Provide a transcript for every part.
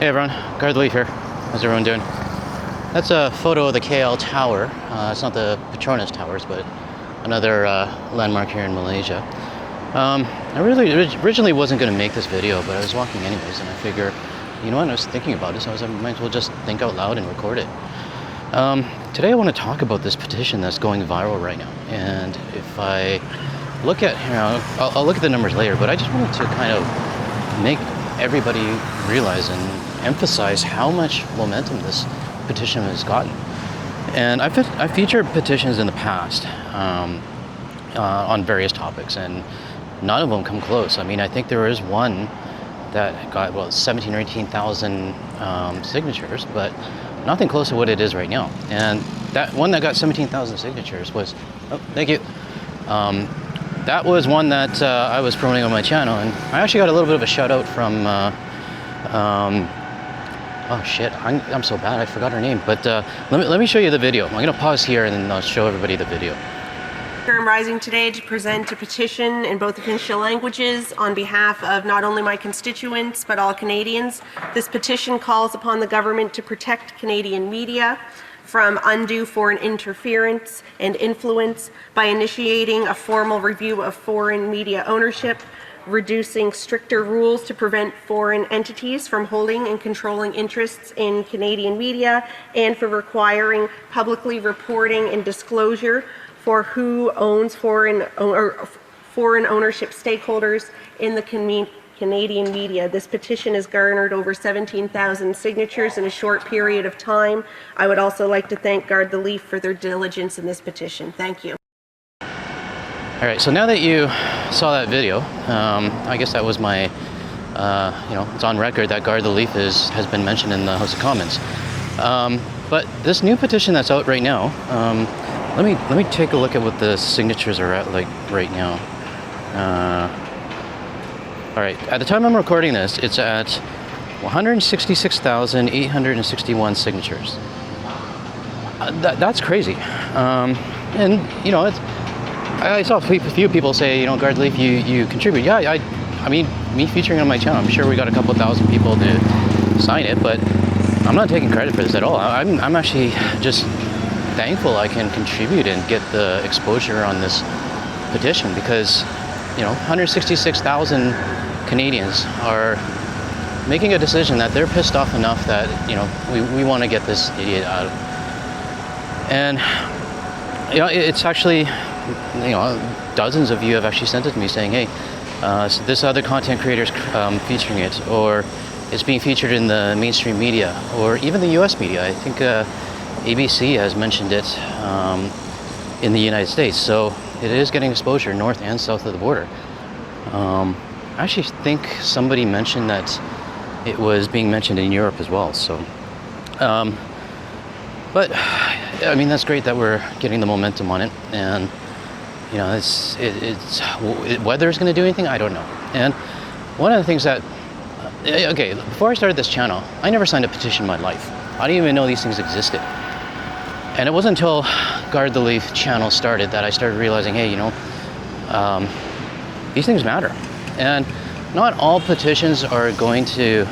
Hey everyone, Guard the Leaf here. How's everyone doing? That's a photo of the KL Tower. It's not the Petronas Towers, but another landmark here in Malaysia. I really originally wasn't going to make this video, but I was walking anyways, and I figure, you know what, I was thinking about this, I might as well just think out loud and record it. Today I want to talk about this petition that's going viral right now, and if I look at, I'll look at the numbers later, but I just wanted to kind of make everybody realize and emphasize how much momentum this petition has gotten. And I've featured petitions in the past on various topics, and none of them come close. I mean, I think there is one that got 17 or 18,000 signatures, but nothing close to what it is right now. And that one that got 17,000 signatures was, oh, thank you. That was one that I was promoting on my channel, and I actually got a little bit of a shout out from, oh shit, I'm so bad, I forgot her name, but let me show you the video. I'm gonna pause here and then I'll show everybody the video. I'm rising today to present a petition in both official languages on behalf of not only my constituents but all Canadians. This petition calls upon the government to protect Canadian media from undue foreign interference and influence by initiating a formal review of foreign media ownership, reducing stricter rules to prevent foreign entities from holding and controlling interests in Canadian media, and for requiring publicly reporting and disclosure for who owns foreign ownership stakeholders in the Canadian media. This petition has garnered over 17,000 signatures in a short period of time. I would also like to thank Guard the Leaf for their diligence in this petition. Thank you. All right, so now that you saw that video, I guess that was my, it's on record that Guard the Leaf has been mentioned in the House of Commons. But this new petition that's out right now, let me take a look at what the signatures are at like right now. All right, at the time I'm recording this, it's at 166,861 signatures. That's crazy. And you know, I saw a few people say, you know, Guard Leaf, you contribute. Yeah, I mean, me featuring on my channel, I'm sure we got a couple thousand people to sign it, but I'm not taking credit for this at all. I'm actually just thankful I can contribute and get the exposure on this petition, because, you know, 166,000 Canadians are making a decision that they're pissed off enough that, you know, we want to get this idiot out. And, you know, it's actually, you know, dozens of you have actually sent it to me saying, hey, so this other content creator's featuring it, or it's being featured in the mainstream media, or even the US media. I think ABC has mentioned it in the United States, so it is getting exposure north and south of the border. I actually think somebody mentioned that it was being mentioned in Europe as well, so but I mean, that's great that we're getting the momentum on it, and you know, whether it's going to do anything, I don't know. And one of the things that, okay, before I started this channel, I never signed a petition in my life. I didn't even know these things existed. And it wasn't until Guard the Leaf channel started that I started realizing, hey, you know, these things matter. And not all petitions are going to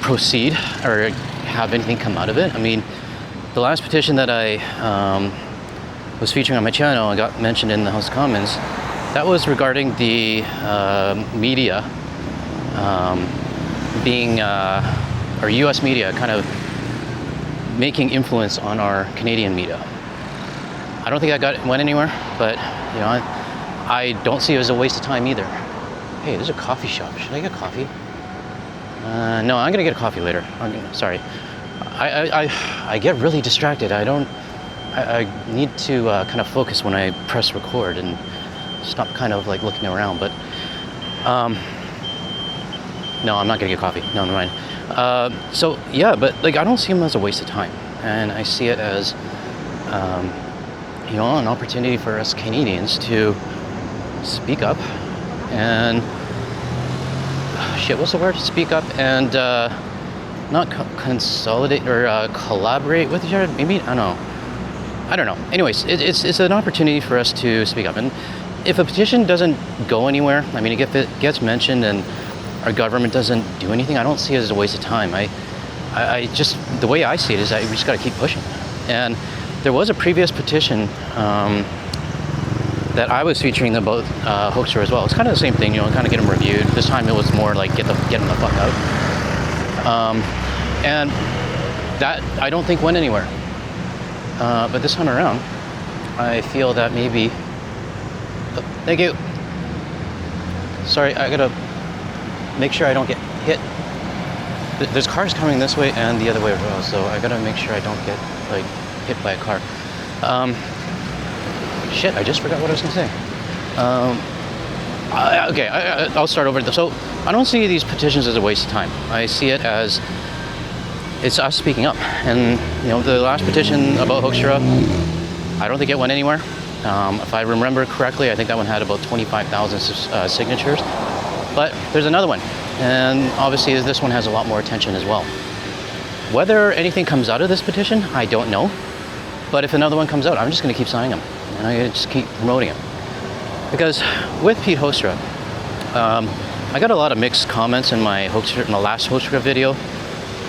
proceed or have anything come out of it. I mean, the last petition that I was featuring on my channel and got mentioned in the House of Commons, that was regarding the media being, or US media kind of making influence on our Canadian media. I don't think that went anywhere, but you know, I don't see it as a waste of time either. Hey, there's a coffee shop. Should I get coffee? No, I'm gonna get a coffee later. Sorry. I get really distracted. I need to kind of focus when I press record and stop kind of like looking around, but no, I'm not gonna get coffee. No, never mind. So yeah, but like, I don't see them as a waste of time, and I see it as you know, an opportunity for us Canadians to speak up and what's the word? Speak up and not consolidate or collaborate with each other. Maybe I don't know. Anyways, it's an opportunity for us to speak up, and if a petition doesn't go anywhere, I mean, it gets mentioned and our government doesn't do anything, I don't see it as a waste of time. I just, the way I see it is that we just got to keep pushing. And there was a previous petition that I was featuring about Hoekstra as well. It's kind of the same thing, kind of get them reviewed. This time it was more like get them the fuck out. And that I don't think went anywhere. But this time around, I feel that maybe. Oh, thank you. Sorry, I gotta make sure I don't get hit. There's cars coming this way and the other way as well, so I gotta make sure I don't get hit by a car. Shit, I just forgot what I was gonna say. Okay, I'll start over. So I don't see these petitions as a waste of time. I see it as it's us speaking up. And the last petition about Hoekstra, I don't think it went anywhere. If I remember correctly, I think that one had about 25,000 signatures. But there's another one, and obviously this one has a lot more attention as well. Whether anything comes out of this petition, I don't know. But if another one comes out, I'm just going to keep signing them, and I'm going to just keep promoting them. Because with Pete Hoekstra, I got a lot of mixed comments in my last Hoekstra video.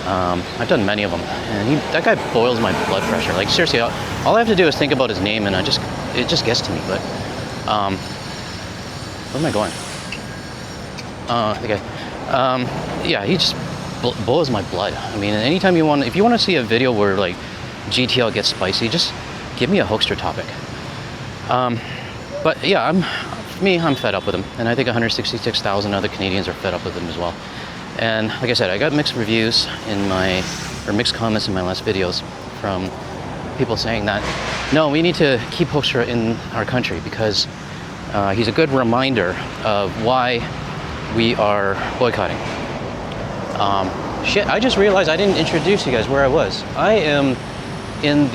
I've done many of them, and that guy boils my blood pressure. Like seriously, all I have to do is think about his name, and it just gets to me. But where am I going? Okay. Yeah, he just boils my blood. I mean, anytime if you want to see a video where like GTL gets spicy, just give me a Hoekstra topic. But yeah, I'm fed up with him, and I think 166,000 other Canadians are fed up with him as well. And like I said, I got mixed reviews mixed comments in my last videos from people saying that, no, we need to keep Hoekstra in our country because he's a good reminder of why we are boycotting. Shit, I just realized I didn't introduce you guys where I was. I am in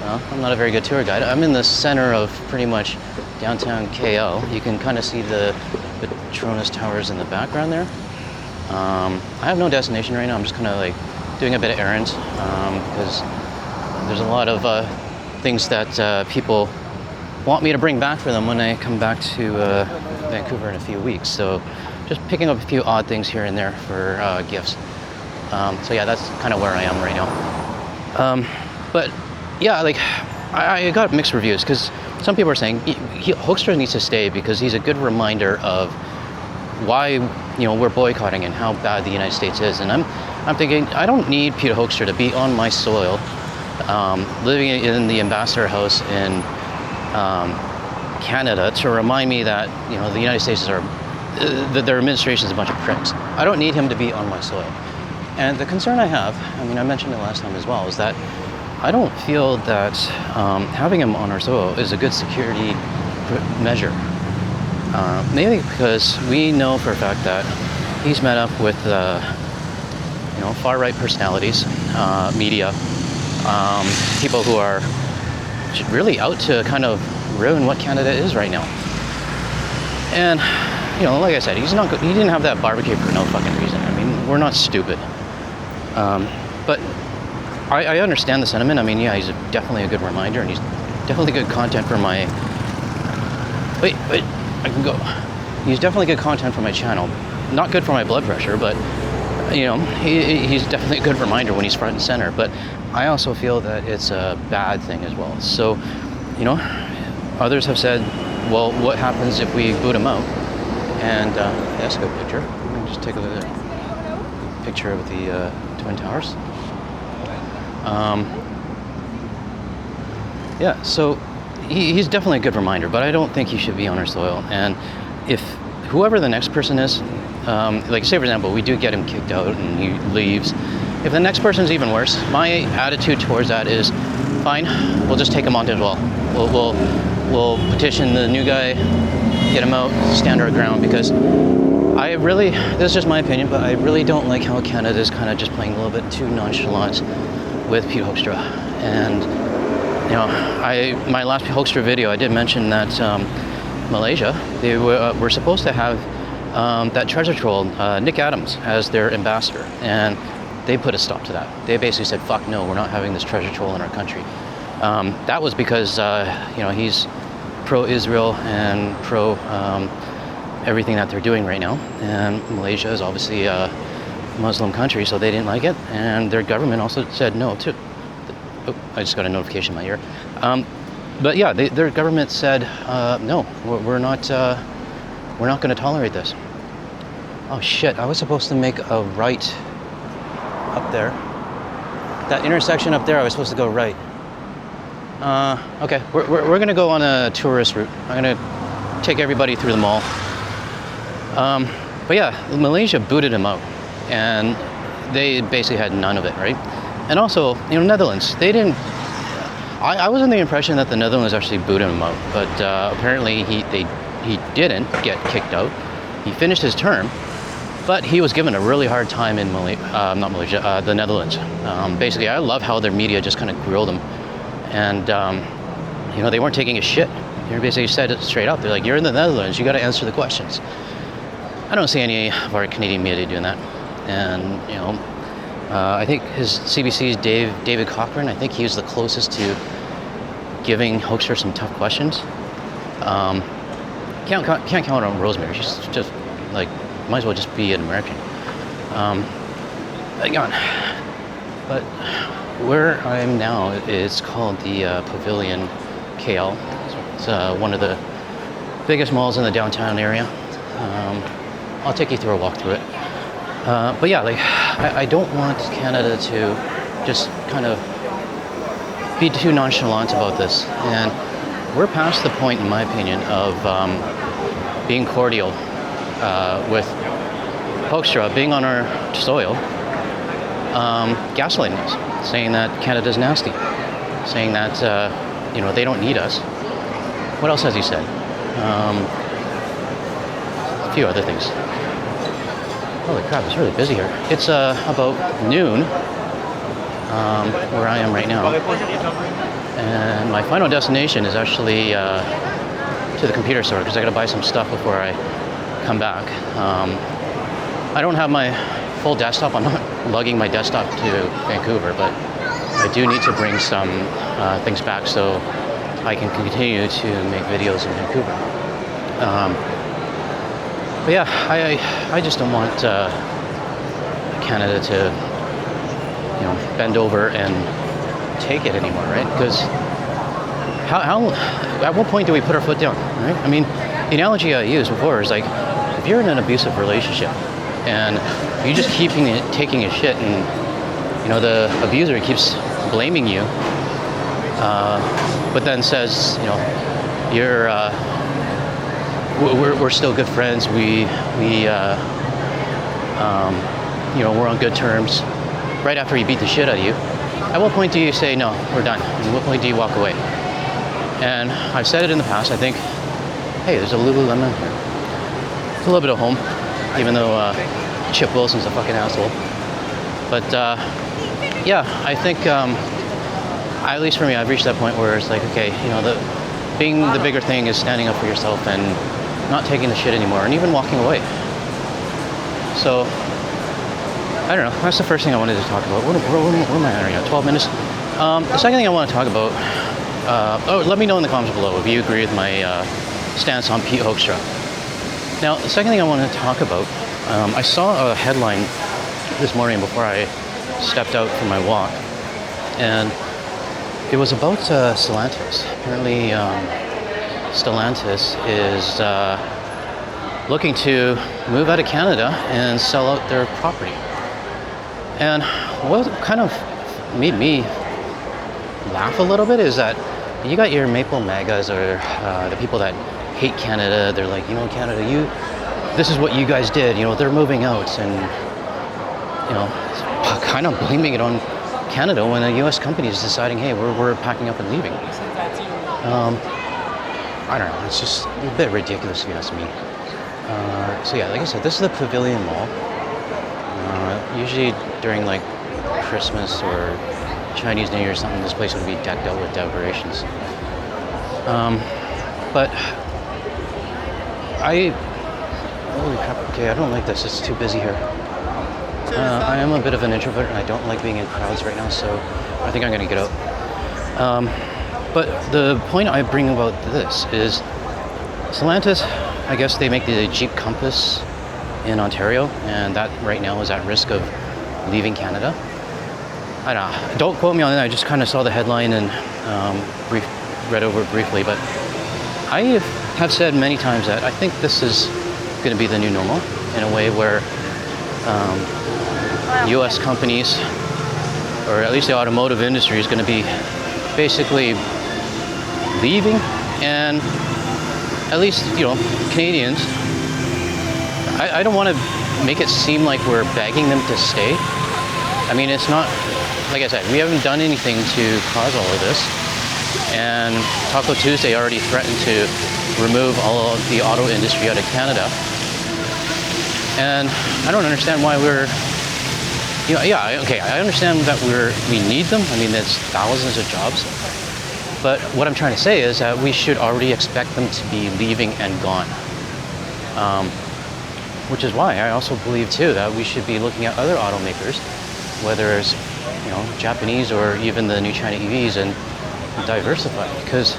well, I'm not a very good tour guide. I'm in the center of pretty much downtown KL. You can kind of see the Petronas Towers in the background there. I have no destination right now. I'm just kind of doing a bit of errands because there's a lot of things that people want me to bring back for them when I come back to Vancouver in a few weeks. So just picking up a few odd things here and there for gifts. So yeah, that's kind of where I am right now. But yeah, I got mixed reviews because some people are saying Hoekstra needs to stay because he's a good reminder of why we're boycotting and how bad the United States is. And I'm thinking I don't need Pete Hoekstra to be on my soil, living in the ambassador house in Canada to remind me that the United States their administration is a bunch of pricks. I don't need him to be on my soil. And the concern I have, I mentioned it last time as well, is that I don't feel that having him on our soil is a good security measure. Mainly because we know for a fact that he's met up with far-right personalities, media, people who are really out to kind of ruin what Canada is right now. And like I said, he didn't have that barbecue for no fucking reason. We're not stupid. But I understand the sentiment. Yeah, he's definitely a good reminder, and he's definitely good content for my. Wait, I can go. He's definitely good content for my channel. Not good for my blood pressure, but he's definitely a good reminder when he's front and center. But I also feel that it's a bad thing as well. So, others have said, well, what happens if we boot him out? And that's a good picture. Let me just take a picture of the Twin Towers. Yeah, so he's definitely a good reminder, but I don't think he should be on our soil. And if whoever the next person is, say for example, we do get him kicked out and he leaves. If the next person's even worse, my attitude towards that is, fine, we'll just take him on as well. We'll petition the new guy, get him out, stand our ground, because this is just my opinion, but I really don't like how Canada's kind of just playing a little bit too nonchalant with Pete Hoekstra. And my last Hoekstra video, I did mention that Malaysia, they were supposed to have that treasure troll, Nick Adams, as their ambassador, and they put a stop to that. They basically said, fuck no, we're not having this treasure troll in our country. That was because he's pro-Israel and everything that they're doing right now. And Malaysia is obviously a Muslim country, so they didn't like it. And their government also said no too. Oh, I just got a notification in my ear. But yeah, their government said no, we're not going to tolerate this. Oh shit! I was supposed to make a right up there. That intersection up there, I was supposed to go right. Okay, we're gonna go on a tourist route. I'm gonna take everybody through the mall. But yeah, Malaysia booted him out, and they basically had none of it, right? And also, Netherlands, they didn't. I was under the impression that the Netherlands actually booted him out, but apparently he didn't get kicked out. He finished his term, but he was given a really hard time in the Netherlands. Basically, I love how their media just kind of grilled him, and they weren't taking a shit. They basically said it straight up. They're like, "You're in the Netherlands. You got to answer the questions." I don't see any of our Canadian media doing that, and I think his CBC's David Cochrane. I think he was the closest to giving Hoekstra some tough questions. Can't count on Rosemary. She's just like, might as well just be an American. Again, but where I'm now is called the Pavilion KL. It's one of the biggest malls in the downtown area. I'll take you through a walk through it. But yeah, like I don't want Canada to just kind of be too nonchalant about this. And we're past the point, in my opinion, of being cordial with Hoekstra being on our soil, gaslighting us, saying that Canada's nasty, saying that they don't need us. What else has he said? A few other things. Holy crap, it's really busy here. It's about noon where I am right now. And my final destination is actually to the computer store because I got to buy some stuff before I come back. I don't have my full desktop. I'm not lugging my desktop to Vancouver, but I do need to bring some things back so I can continue to make videos in Vancouver. But yeah, I just don't want Canada to bend over and take it anymore, right? Because how at what point do we put our foot down, right? I mean, the analogy I used before is like, if you're in an abusive relationship and you just taking a shit, and the abuser keeps blaming you, but then says, we're still good friends. We're on good terms. Right after he beat the shit out of you, at what point do you say no, we're done? And what point do you walk away? And I've said it in the past. I think, hey, there's a Lululemon here. It's a little bit of home, even though Chip Wilson's a fucking asshole. But yeah, I think at least for me, I've reached that point where it's like, okay, being the bigger thing is standing up for yourself and not taking the shit anymore, and even walking away. So I don't know. That's the first thing I wanted to talk about. Where am I at right now? 12 minutes. The second thing I want to talk about. Let me know in the comments below if you agree with my stance on Pete Hoekstra. Now, the second thing I want to talk about. I saw a headline this morning before I stepped out for my walk, and it was about Stellantis. Apparently, Stellantis is looking to move out of Canada and sell out their property. And what kind of made me laugh a little bit is that you got your Maple MAGAs, or the people that hate Canada. They're like, Canada, this is what you guys did. They're moving out, and kind of blaming it on Canada when a U.S. company is deciding, hey, we're packing up and leaving. I don't know. It's just a bit ridiculous if you ask me. So yeah, like I said, this is the Pavilion Mall. Usually during like Christmas or Chinese New Year or something, this place would be decked out with decorations. But holy crap, okay, I don't like this. It's too busy here. I am a bit of an introvert and I don't like being in crowds right now, so I think I'm gonna get out. But the point I bring about this is Stellantis I guess they make the Jeep Compass in Ontario, and that right now is at risk of leaving Canada. I don't know. Don't quote me on that. I just kind of saw the headline and read over it briefly. But I have said many times that I think this is going to be the new normal in a way where U.S. companies, or at least the automotive industry, is going to be basically leaving, and at least, Canadians, I don't want to make it seem like we're begging them to stay. I mean, it's not, like I said, we haven't done anything to cause all of this, and Taco Tuesday already threatened to remove all of the auto industry out of Canada, and I don't understand why we're, I understand that we need them. I mean, there's thousands of jobs. But what I'm trying to say is that we should already expect them to be leaving and gone. Which is why I also believe, too, that we should be looking at other automakers, whether it's, Japanese or even the new China EVs, and diversify. Because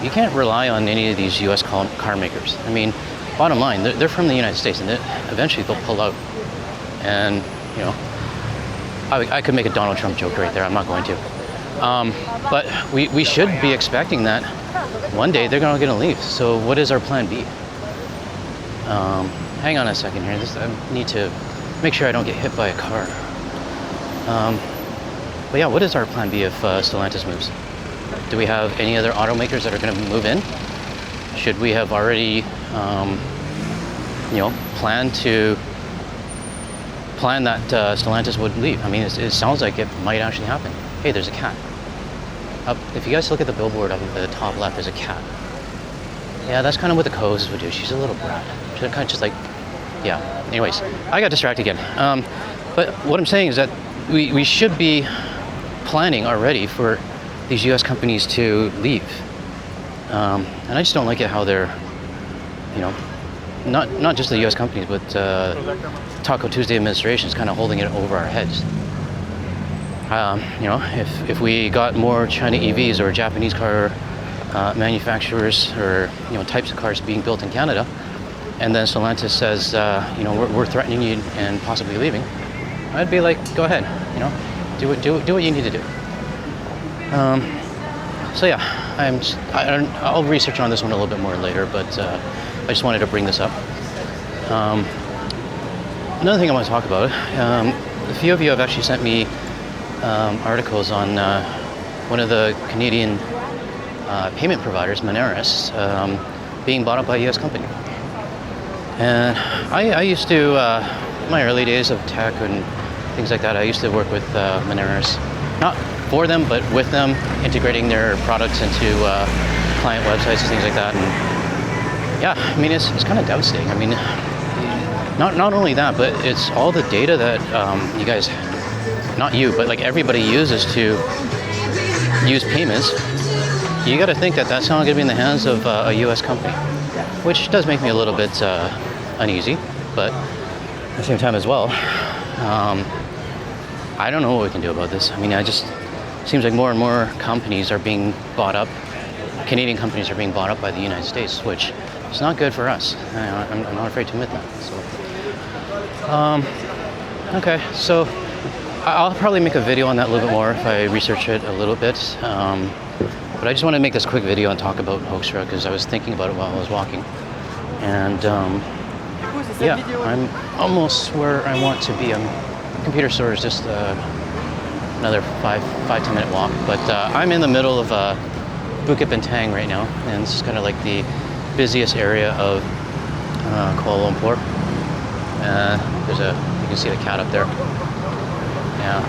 you can't rely on any of these U.S. car makers. I mean, bottom line, they're from the United States, and eventually they'll pull out. And, I could make a Donald Trump joke right there. I'm not going to. But we should be expecting that one day they're going to leave. So what is our plan B? Hang on a second here. I need to make sure I don't get hit by a car. But yeah, what is our plan B if Stellantis moves? Do we have any other automakers that are going to move in? Should we have already, plan that Stellantis would leave? I mean, it sounds like it might actually happen. Hey, there's a cat. If you guys look at the billboard up at the top left, there's a cat. Yeah, that's kind of what the Coes would do. She's a little brat. She's kind of just like, yeah. Anyways, I got distracted again. But what I'm saying is that we should be planning already for these U.S. companies to leave. And I just don't like it how they're, not just the U.S. companies, but Taco Tuesday administration is kind of holding it over our heads. If we got more China EVs or Japanese car manufacturers or types of cars being built in Canada, and then Stellantis says we're threatening you and possibly leaving, I'd be like, go ahead, do what you need to do. So yeah, I'll research on this one a little bit more later, but I just wanted to bring this up. Another thing I want to talk about, a few of you have actually sent me articles on one of the Canadian payment providers, Moneris, being bought up by a U.S. company. And I used to, in my early days of tech and things like that, I used to work with Moneris, not for them, but with them, integrating their products into client websites and things like that. And yeah, I mean, it's kind of devastating. I mean, not only that, but it's all the data that you guys, not you, but like everybody uses to use payments. You got to think that that's not going to be in the hands of a U.S. company, which does make me a little bit uneasy, but at the same time as well, I don't know what we can do about this. I mean, seems like more and more companies are being bought up. Canadian companies are being bought up by the United States, which is not good for us. I'm not afraid to admit that. So, okay, so I'll probably make a video on that a little bit more if I research it a little bit. But I just want to make this quick video and talk about Hoekstra because I was thinking about it while I was walking. And yeah, I'm almost where I want to be. Computer store is just another 5-10 minute walk. But I'm in the middle of Bukit Bintang right now, and this is kind of like the busiest area of Kuala Lumpur. You can see the cat up there. Yeah.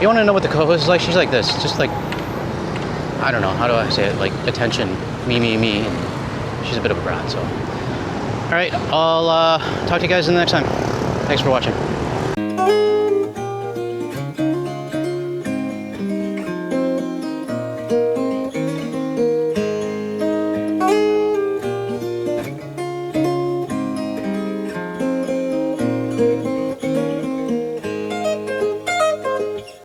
You want to know what the co-host is like? She's like this, just like, I don't know, how do I say it? Like attention, me. She's a bit of a brat, so. All right, I'll talk to you guys in the next time. Thanks for watching.